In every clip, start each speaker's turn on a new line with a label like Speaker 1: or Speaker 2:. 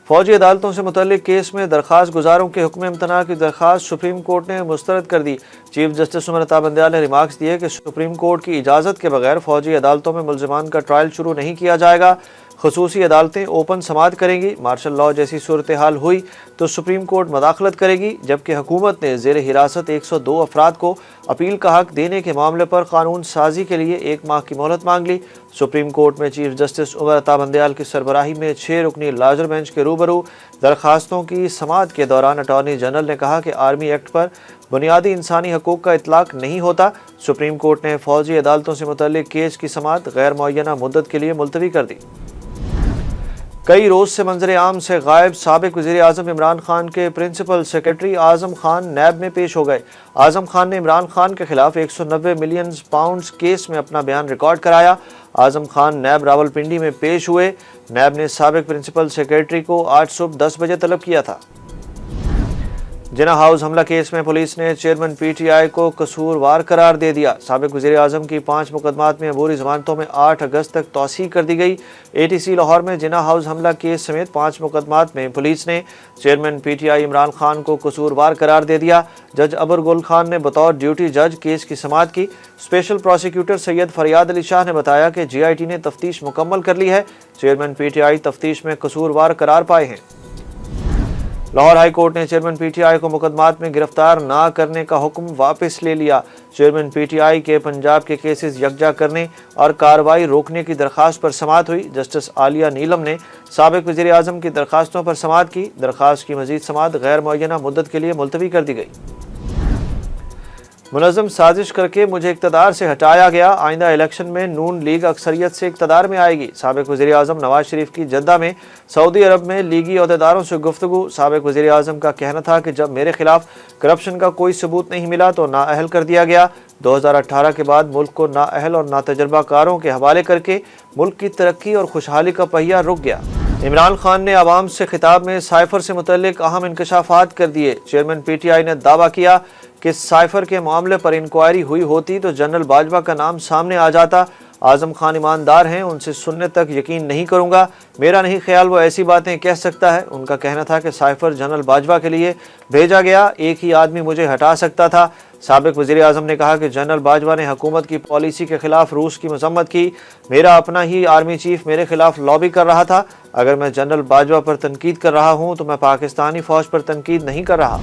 Speaker 1: فوجی عدالتوں سے متعلق کیس میں درخواست گزاروں کے حکم امتناع کی درخواست سپریم کورٹ نے مسترد کر دی۔ چیف جسٹس عمر عطا بندیال نے ریمارکس دیے کہ سپریم کورٹ کی اجازت کے بغیر فوجی عدالتوں میں ملزمان کا ٹرائل شروع نہیں کیا جائے گا۔ خصوصی عدالتیں اوپن سماعت کریں گی۔ مارشل لاء جیسی صورتحال ہوئی تو سپریم کورٹ مداخلت کرے گی، جبکہ حکومت نے زیر حراست 102 افراد کو اپیل کا حق دینے کے معاملے پر قانون سازی کے لیے 1 ماہ کی مہلت مانگ لی۔ سپریم کورٹ میں چیف جسٹس عمر عطا بندیال کی سربراہی میں 6 رکنی لارجر بینچ کے روبرو درخواستوں کی سماعت کے دوران اٹارنی جنرل نے کہا کہ آرمی ایکٹ پر بنیادی انسانی حقوق کا اطلاق نہیں ہوتا۔ سپریم کورٹ نے فوجی عدالتوں سے متعلق کیس کی سماعت غیر معینہ مدت کے لیے ملتوی کر دی۔ کئی روز سے منظر عام سے غائب سابق وزیر اعظم عمران خان کے principal secretary Azam Khan NAB میں پیش ہو گئے۔ اعظم خان نے عمران خان کے خلاف 190 ملین پاؤنڈز کیس میں اپنا بیان ریکارڈ کرایا۔ اعظم خان نیب راولپنڈی میں پیش ہوئے۔ نیب نے سابق پرنسپل سیکرٹری کو آج صبح 10 بجے طلب کیا تھا۔ جناح ہاؤس حملہ کیس میں پولیس نے چیئرمین پی ٹی آئی کو قصوروار قرار دے دیا۔ سابق وزیر اعظم کی 5 مقدمات میں عبوری ضمانتوں میں 8 اگست تک توسیع کر دی گئی۔ اے ٹی سی لاہور میں جناح ہاؤس حملہ کیس سمیت 5 مقدمات میں پولیس نے chairman P T I Imran Khan کو قصوروار قرار دے دیا۔ جج ابر گل خان نے بطور ڈیوٹی جج کیس کی سماعت کی۔ اسپیشل پروسیکیوٹر سید فریاد علی شاہ نے بتایا کہ جی آئی ٹی نے تفتیش مکمل کر لی ہے۔ چیئرمین پی ٹی آئی تفتیش میں قصوروار قرار پائے ہیں۔ لاہور ہائی کورٹ نے چیئرمین پی ٹی آئی کو مقدمات میں گرفتار نہ کرنے کا حکم واپس لے لیا۔ چیئرمین پی ٹی آئی کے پنجاب کے کیسز یکجا کرنے اور کارروائی روکنے کی درخواست پر سماعت ہوئی۔ جسٹس عالیہ نیلم نے سابق وزیر اعظم کی درخواستوں پر سماعت کی۔ درخواست کی مزید سماعت غیر معینہ مدت کے لیے ملتوی کر دی گئی۔ منظم سازش کر کے مجھے اقتدار سے ہٹایا گیا، آئندہ الیکشن میں نون لیگ اکثریت سے اقتدار میں آئے گی۔ سابق وزیر اعظم نواز شریف کی جدہ میں سعودی عرب میں لیگی عہدیداروں سے گفتگو۔ سابق وزیر اعظم کا کہنا تھا کہ جب میرے خلاف کرپشن کا کوئی ثبوت نہیں ملا تو نااہل کر دیا گیا۔ 2018 کے بعد ملک کو نااہل اور ناتجربہ کاروں کے حوالے کر کے ملک کی ترقی اور خوشحالی کا پہیہ رک گیا۔ عمران خان نے عوام سے خطاب میں سائفر سے متعلق اہم انکشافات کر دیے۔ چیئرمین پی ٹی آئی نے دعویٰ کیا کہ سائفر کے معاملے پر انکوائری ہوئی ہوتی تو جنرل باجوہ کا نام سامنے آ جاتا۔ اعظم خان ایماندار ہیں، ان سے سننے تک یقین نہیں کروں گا۔ میرا نہیں خیال وہ ایسی باتیں کہہ سکتا ہے۔ ان کا کہنا تھا کہ سائفر جنرل باجوہ کے لیے بھیجا گیا، ایک ہی آدمی مجھے ہٹا سکتا تھا۔ سابق وزیر اعظم نے کہا کہ جنرل باجوہ نے حکومت کی پالیسی کے خلاف روس کی مذمت کی۔ میرا اپنا ہی آرمی چیف میرے خلاف لابی کر رہا تھا۔ اگر میں جنرل باجوہ پر تنقید کر رہا ہوں تو میں پاکستانی فوج پر تنقید نہیں کر رہا۔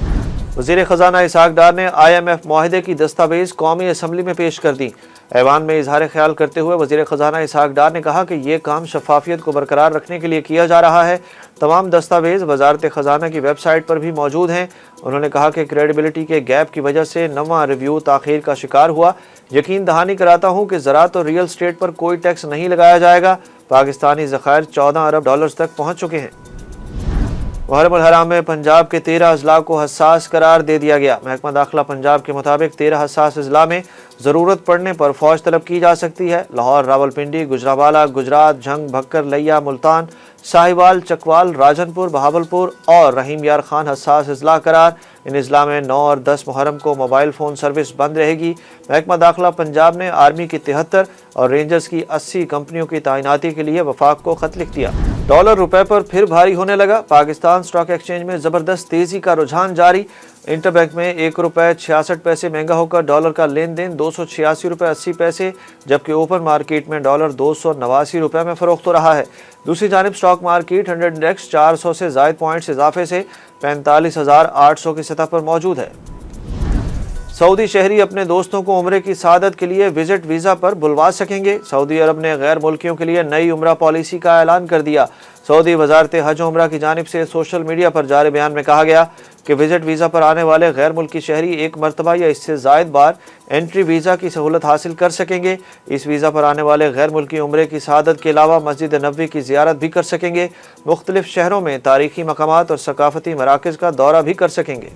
Speaker 1: وزیر خزانہ اسحاق ڈار نے آئی ایم ایف معاہدے کی دستاویز قومی اسمبلی میں پیش کر دی۔ ایوان میں اظہار خیال کرتے ہوئے وزیر خزانہ اسحاق ڈار نے کہا کہ یہ کام شفافیت کو برقرار رکھنے کے لیے کیا جا رہا ہے۔ تمام دستاویز وزارت خزانہ کی ویب سائٹ پر بھی موجود ہیں۔ انہوں نے کہا کہ کریڈیبلٹی کے گیپ کی وجہ سے نواں ریویو تاخیر کا شکار ہوا۔ یقین دہانی کراتا ہوں کہ زراعت اور ریئل اسٹیٹ پر کوئی ٹیکس نہیں لگایا جائے گا۔ پاکستانی ذخائر 14 ارب ڈالرز تک پہنچ چکے ہیں۔ محرم الحرام میں پنجاب کے 13 اضلاع کو حساس قرار دے دیا گیا۔ محکمہ داخلہ پنجاب کے مطابق 13 حساس اضلاع میں ضرورت پڑنے پر فوج طلب کی جا سکتی ہے۔ لاہور، راولپنڈی، گجرانوالہ، گجرات، جھنگ، بھکر، لیا، ملتان، ساہیوال، چکوال، راجنپور، بہاولپور اور رحیم یار خان حساس اضلاع قرار۔ ان اضلاع میں 9 اور 10 محرم کو موبائل فون سروس بند رہے گی۔ محکمہ داخلہ پنجاب نے آرمی کی 73 اور رینجرز کی 80 کمپنیوں کی تعیناتی کے لیے وفاق کو خط لکھ دیا۔ ڈالر روپے پر پھر بھاری ہونے لگا۔ پاکستان اسٹاک ایکسچینج میں زبردست تیزی کا رجحان جاری۔ انٹر بینک میں 1 روپے 66 پیسے مہنگا ہو کر ڈالر کا لین دین 286 روپے 80 پیسے، جبکہ اوپن مارکیٹ میں ڈالر 289 روپے میں فروخت ہو رہا ہے۔ دوسری جانب اسٹاک مارکیٹ 100 انڈیکس 400 سے زائد پوائنٹس اضافے سے 45,800 کی سطح پر موجود ہے۔ سعودی شہری اپنے دوستوں کو عمرے کی سعادت کے لیے وزٹ ویزا پر بلوا سکیں گے۔ سعودی عرب نے غیر ملکیوں کے لیے نئی عمرہ پالیسی کا اعلان کر دیا۔ سعودی وزارت حج و عمرہ کی جانب سے سوشل میڈیا پر جاری بیان میں کہا گیا کہ وزٹ ویزا پر آنے والے غیر ملکی شہری ایک مرتبہ یا اس سے زائد بار انٹری ویزا کی سہولت حاصل کر سکیں گے۔ اس ویزا پر آنے والے غیر ملکی عمرے کی سعادت کے علاوہ مسجد نبوی کی زیارت بھی کر سکیں گے۔ مختلف شہروں میں تاریخی مقامات اور ثقافتی مراکز کا دورہ بھی کر سکیں گے۔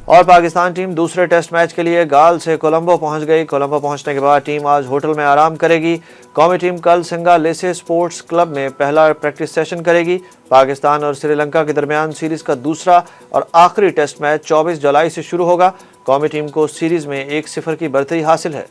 Speaker 1: اور پاکستان ٹیم دوسرے ٹیسٹ میچ کے لیے گال سے کولمبو پہنچ گئی۔ کولمبو پہنچنے کے بعد ٹیم آج ہوٹل میں آرام کرے گی۔ قومی ٹیم کل سنگا لیسے سپورٹس کلب میں پہلا پریکٹس سیشن کرے گی۔ پاکستان اور سری لنکا کے درمیان سیریز کا دوسرا اور آخری ٹیسٹ میچ 24 جولائی سے شروع ہوگا۔ قومی ٹیم کو سیریز میں 1-0 کی برتری حاصل ہے۔